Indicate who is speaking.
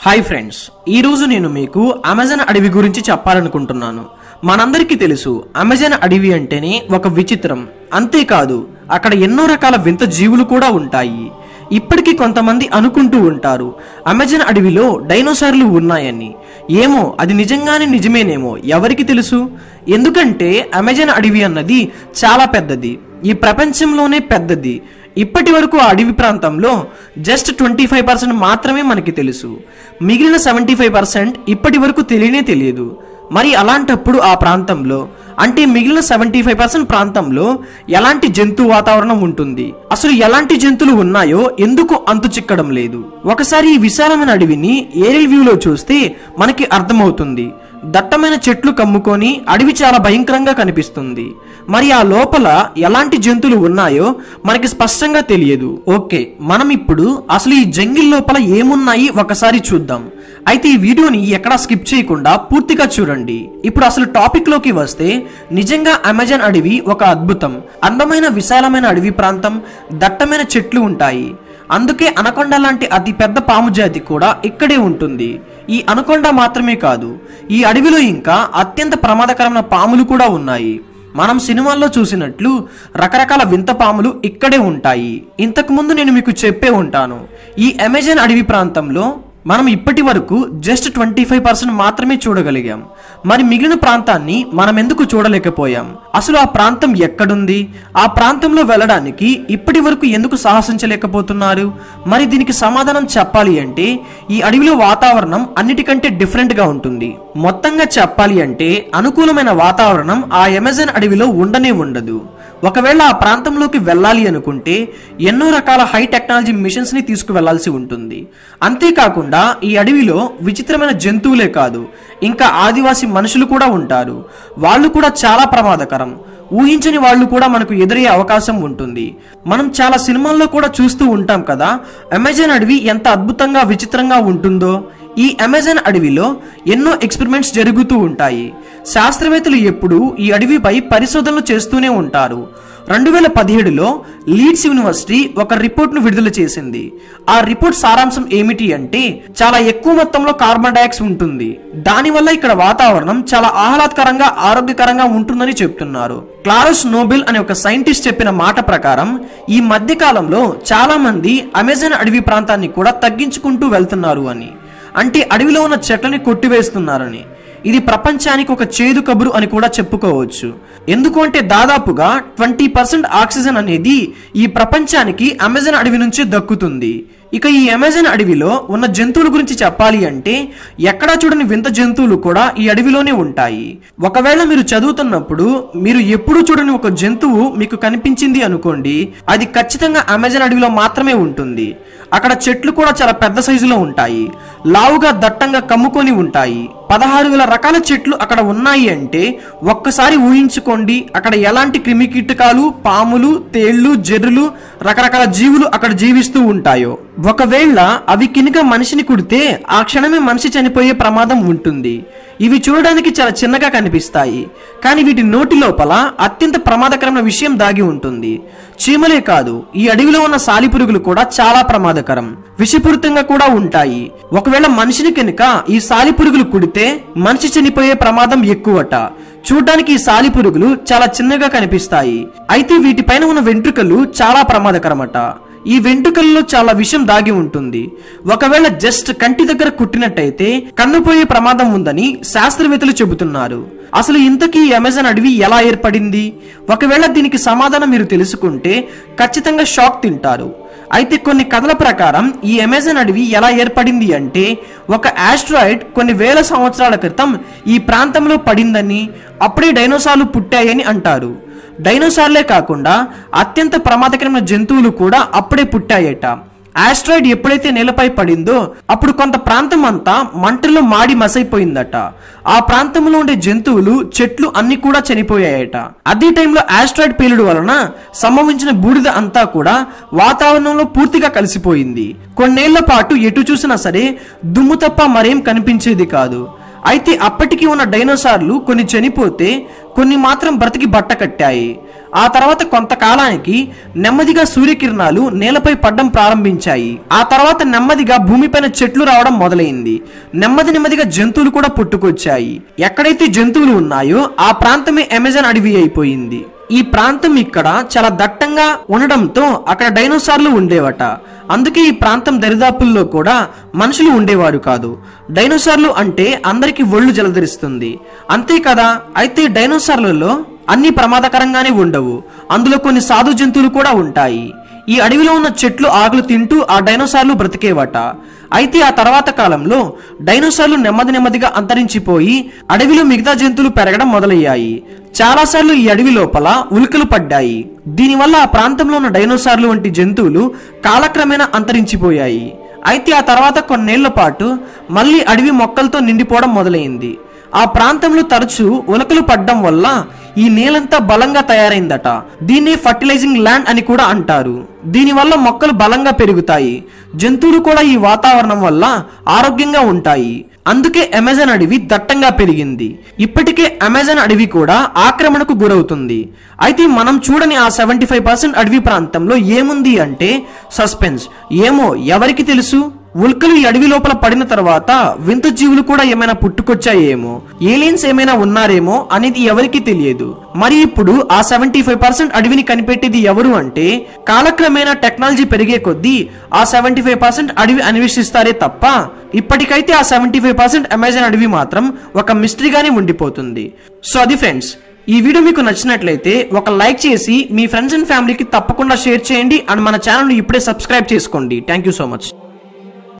Speaker 1: Hi friends, ఈ రోజు నేను మీకు అమెజాన్ అడవి గురించి చెప్పాలనుకుంటున్నాను. మనందరికీ తెలుసు, అమెజాన్ అడవి అంటేనే ఒక విచిత్రం. అంతేకాదు, అక్కడ ఎన్నో రకాల వింత జీవులు కూడా ఉంటాయి. ఇప్పటికీ కొంతమంది అనుకుంటూ ఉంటారు అమెజాన్ అడవిలో డైనోసార్లు ఉన్నాయని. ఏమో అది నిజంగానే నిజమేనేమో, ఎవరికి తెలుసు. ఎందుకంటే అమెజాన్ అడవి అన్నది చాలా పెద్దది, ఈ ప్రపంచంలోనే పెద్దది. ఇప్పటి వరకు ఆ అడవి ప్రాంతంలో జస్ట్ 25% మాత్రమే మనకి తెలుసు. మిగిలిన 75% ఇప్పటి వరకు తెలియనే తెలియదు. మరి అలాంటప్పుడు ఆ ప్రాంతంలో, అంటే మిగిలిన 75% ప్రాంతంలో ఎలాంటి జంతు వాతావరణం ఉంటుంది, అసలు ఎలాంటి జంతువులు ఉన్నాయో ఎందుకు అంతు చిక్కడం లేదు. ఒకసారి ఈ విశాలమైన అడవిని ఏరియల్ వ్యూలో చూస్తే మనకి అర్థమవుతుంది. దట్టమైన చెట్లు కమ్ముకొని అడవి చాలా భయంకరంగా కనిపిస్తుంది. మరి ఆ లోపల ఎలాంటి జంతువులు ఉన్నాయో మనకి స్పష్టంగా తెలియదు. ఓకే, మనం ఇప్పుడు అసలు ఈ జంగిల్ లోపల ఏమున్నాయి ఒకసారి చూద్దాం. అయితే ఈ వీడియోని ఎక్కడా స్కిప్ చేయకుండా పూర్తిగా చూడండి. ఇప్పుడు అసలు టాపిక్ లోకి వస్తే, నిజంగా అమెజాన్ అడవి ఒక అద్భుతం. అందమైన విశాలమైన అడవి ప్రాంతం, దట్టమైన చెట్లు ఉంటాయి. అందుకే అనకొండ లాంటి అతి పెద్ద పాము జాతి కూడా ఇక్కడే ఉంటుంది. ఈ అనకొండ మాత్రమే కాదు, ఈ అడవిలో ఇంకా అత్యంత ప్రమాదకరమైన పాములు కూడా ఉన్నాయి. మనం సినిమాల్లో చూసినట్లు రకరకాల వింత పాములు ఇక్కడే ఉంటాయి. ఇంతకు ముందు నేను మీకు చెప్పే ఉంటాను, ఈ అమెజాన్ అడవి ప్రాంతంలో మనం ఇప్పటి వరకు జస్ట్ 25% మాత్రమే చూడగలిగాం. మరి మిగిలిన ప్రాంతాన్ని మనం ఎందుకు చూడలేకపోయాం? అసలు ఆ ప్రాంతం ఎక్కడుంది? ఆ ప్రాంతంలో వెళ్ళడానికి ఇప్పటి వరకు ఎందుకు సాహసించలేకపోతున్నారు? మరి దీనికి సమాధానం చెప్పాలి అంటే, ఈ అడవిలో వాతావరణం అన్నిటికంటే డిఫరెంట్ గా ఉంటుంది. మొత్తంగా చెప్పాలి అంటే, అనుకూలమైన వాతావరణం ఆ అమెజాన్ అడవిలో ఉండనే ఉండదు. ఒకవేళ ఆ ప్రాంతంలోకి వెళ్ళాలి అనుకుంటే ఎన్నో రకాల హై టెక్నాలజీ మిషన్స్ ని తీసుకువెళ్లాల్సి ఉంటుంది. అంతేకాకుండా ఈ అడవిలో విచిత్రమైన జంతువులే కాదు, ఇంకా ఆదివాసీ మనుషులు కూడా ఉంటారు. వాళ్ళు కూడా చాలా ప్రమాదకరం. ఊహించని వాళ్ళు కూడా మనకు ఎదురయ్యే అవకాశం ఉంటుంది. మనం చాలా సినిమాల్లో కూడా చూస్తూ ఉంటాం కదా, అమెజాన్ అడవి ఎంత అద్భుతంగా విచిత్రంగా ఉంటుందో. ఈ అమెజాన్ అడవిలో ఎన్నో ఎక్స్పెరిమెంట్స్ జరుగుతూ ఉంటాయి. శాస్త్రవేత్తలు ఎప్పుడూ ఈ అడవిపై పరిశోధనలు చేస్తూనే ఉంటారు. 2017లో లీడ్స్ యూనివర్సిటీ ఒక రిపోర్ట్ ను విడుదల చేసింది. ఆ రిపోర్ట్ సారాంశం ఏమిటి అంటే, చాలా ఎక్కువ మొత్తంలో కార్బన్ డైఆక్సైడ్ ఉంటుంది. దానివల్ల ఇక్కడ వాతావరణం చాలా ఆహ్లాదకరంగా, ఆరోగ్యకరంగా ఉంటుందని చెప్తున్నారు. క్లారస్ నోబెల్ అనే ఒక సైంటిస్ట్ చెప్పిన మాట ప్రకారం ఈ మధ్య కాలంలో చాలా మంది అమెజాన్ అడవి ప్రాంతాన్ని కూడా తగ్గించుకుంటూ వెళ్తున్నారు అని. అంటే అడవిలో ఉన్న చెట్లని కొట్టివేస్తున్నారని. ఇది ప్రపంచానికి ఒక చేదు కబురు అని కూడా చెప్పుకోవచ్చు. ఎందుకంటే దాదాపుగా 20% ఆక్సిజన్ అనేది ఈ ప్రపంచానికి అమెజాన్ అడవి నుంచి దక్కుతుంది. ఇక ఈ అమెజాన్ అడవిలో ఉన్న జంతువుల గురించి చెప్పాలి అంటే, ఎక్కడా చూడని వింత జంతువులు కూడా ఈ అడవిలోనే ఉంటాయి. ఒకవేళ మీరు చదువుతున్నప్పుడు మీరు ఎప్పుడూ చూడని ఒక జంతువు మీకు కనిపించింది అనుకోండి, అది ఖచ్చితంగా అమెజాన్ అడవిలో మాత్రమే ఉంటుంది. అక్కడ చెట్లు కూడా చాలా పెద్ద సైజులో ఉంటాయి, లావుగా దట్టంగా కమ్ముకొని ఉంటాయి. 16,000 రకాల చెట్లు అక్కడ ఉన్నాయి అంటే ఒక్కసారి ఊహించుకోండి, అక్కడ ఎలాంటి క్రిమి కీటకాలు, పాములు, తేళ్లు, జెర్రులు, రకరకాల జీవులు అక్కడ జీవిస్తూ ఉంటాయో. ఒకవేళ అవి కినుక మనిషిని కుడితే ఆ క్షణమే మనిషి చనిపోయే ప్రమాదం ఉంటుంది. ఇవి చూడడానికి చాలా చిన్నగా కనిపిస్తాయి, కానీ వీటి నోటి లోపల అత్యంత ప్రమాదకరమైన విషయం దాగి ఉంటుంది. చీమలే కాదు, ఈ అడవిలో ఉన్న సాలిపురుగులు కూడా చాలా ప్రమాదకరం, విషపూరితంగా కూడా ఉంటాయి. ఒకవేళ మనిషిని కనుక ఈ సాలిపురుగులు కుడితే మనిషి చనిపోయే ప్రమాదం ఎక్కువట. చూడ్డానికి ఈ సాలిపురుగులు చాలా చిన్నగా కనిపిస్తాయి, అయితే వీటిపైన ఉన్న వెంట్రుకలు చాలా ప్రమాదకరమట. ఈ వెంట్రుకల్లో చాలా విషం దాగి ఉంటుంది. ఒకవేళ జస్ట్ కంటి దగ్గర కుట్టినట్టయితే కన్నుపోయే ప్రమాదం ఉందని శాస్త్రవేత్తలు చెబుతున్నారు. అసలు ఇంతకీ ఈ అమెజాన్ అడవి ఎలా ఏర్పడింది? ఒకవేళ దీనికి సమాధానం మీరు తెలుసుకుంటే ఖచ్చితంగా షాక్ తింటారు. అయితే కొన్ని కథల ప్రకారం ఈ అమెజాన్ అడవి ఎలా ఏర్పడింది అంటే, ఒక ఆస్ట్రాయిడ్ కొన్ని వేల సంవత్సరాల క్రితం ఈ ప్రాంతంలో పడిందని, అప్పుడే డైనోసార్లు పుట్టాయని అంటారు. డైనోసార్లే కాకుండా అత్యంత ప్రమాదకరమైన జంతువులు కూడా అప్పుడే పుట్టాయట. ఆస్ట్రాయిడ్ ఎప్పుడైతే నేలపై పడిందో అప్పుడు కొంత ప్రాంతం అంతా మంటల్లో మాడి మసైపోయిందట. ఆ ప్రాంతంలో ఉండే జంతువులు, చెట్లు అన్ని కూడా చనిపోయాయట. అదే టైంలో ఆస్ట్రాయిడ్ పేలుడు వలన సంభవించిన బూడిద అంతా కూడా వాతావరణంలో పూర్తిగా కలిసిపోయింది. కొన్నేళ్ల పాటు ఎటు చూసినా సరే దుమ్ము తప్ప మరేం కనిపించేది కాదు. అయితే అప్పటికి ఉన్న డైనోసార్లు కొన్ని చనిపోతే కొన్ని మాత్రం బ్రతికి బట్ట కట్టాయి. ఆ తర్వాత కొంతకాలానికి నెమ్మదిగా సూర్యకిరణాలు నేలపై పడడం ప్రారంభించాయి. ఆ తర్వాత నెమ్మదిగా భూమిపైన చెట్లు రావడం మొదలైంది. నెమ్మదిగా జంతువులు కూడా పుట్టుకొచ్చాయి. ఎక్కడైతే జంతువులు ఉన్నాయో ఆ ప్రాంతమే అమెజాన్ అడవి అయిపోయింది. ఈ ప్రాంతం ఇక్కడ చాలా దట్టంగా ఉండడంతో అక్కడ డైనోసార్లు ఉండేవట. అందుకే ఈ ప్రాంతం దరిదాపుల్లో కూడా మనుషులు ఉండేవారు కాదు. డైనోసార్లు అంటే అందరికీ ఒళ్ళు జలధరిస్తుంది, అంతే కదా. అయితే డైనోసార్లలో అన్ని ప్రమాదకరంగానే ఉండవు. అందులో కొన్ని సాధు జంతువులు కూడా ఉంటాయి. ఈ అడవిలో ఉన్న చెట్లు ఆకులు తింటూ ఆ డైనోసార్లు బ్రతికేవట. అయితే ఆ తర్వాత కాలంలో డైనోసార్లు నెమ్మదిగా అంతరించిపోయి అడవిలో మిగతా జంతువులు పెరగడం మొదలయ్యాయి. చాలాసార్లు ఈ అడవి లోపల ఉల్కలు పడ్డాయి. దీనివల్ల ఆ ప్రాంతంలో ఉన్న డైనోసార్లు వంటి జంతువులు కాలక్రమేణా అంతరించిపోయాయి. అయితే ఆ తర్వాత కొన్నేళ్ల పాటు మళ్ళీ అడవి మొక్కలతో నిండిపోవడం మొదలైంది. ఆ ప్రాంతంలో తరచూ ఉలకలు పడ్డం వల్ల ఈ నేలంతా బలంగా తయారైందట. దీన్నే ఫర్టిలైజింగ్ ల్యాండ్ అని కూడా అంటారు. దీనివల్ల మొక్కలు బలంగా పెరుగుతాయి. జంతువులు కూడా ఈ వాతావరణం వల్ల ఆరోగ్యంగా ఉంటాయి. అందుకే అమెజాన్ అడవి దట్టంగా పెరిగింది. ఇప్పటికే అమెజాన్ అడవి కూడా ఆక్రమణకు గురవుతుంది. అయితే మనం చూడని ఆ 75% అడవి ప్రాంతంలో ఏముంది అంటే సస్పెన్స్. ఏమో ఎవరికి తెలుసు. ఉల్కలు ఈ అడవి లోపల పడిన తర్వాత వింత జీవులు కూడా ఏమైనా పుట్టుకొచ్చాయేమో, ఏలియన్స్ ఏమైనా ఉన్నారేమో అనేది ఎవరికి తెలియదు. మరి ఇప్పుడు ఆ 75% అడవిని కనిపెట్టేది ఎవరు అంటే కాలక్రమేణా టెక్నాలజీ పెరిగే కొద్దీ ఆ 75% అడవి అన్వేషిస్తారే తప్ప ఇప్పటికైతే ఆ 75% అమెజాన్ అడవి మాత్రం ఒక మిస్టరీగానే ఉండిపోతుంది. సో అది ఫ్రెండ్స్, ఈ వీడియో మీకు నచ్చినట్లయితే ఒక లైక్ చేసి మీ ఫ్రెండ్స్ అండ్ ఫ్యామిలీకి తప్పకుండా షేర్ చేయండి. అండ్ మన ఛానల్ ఇప్పుడే సబ్స్క్రైబ్ చేసుకోండి. Thank you so much.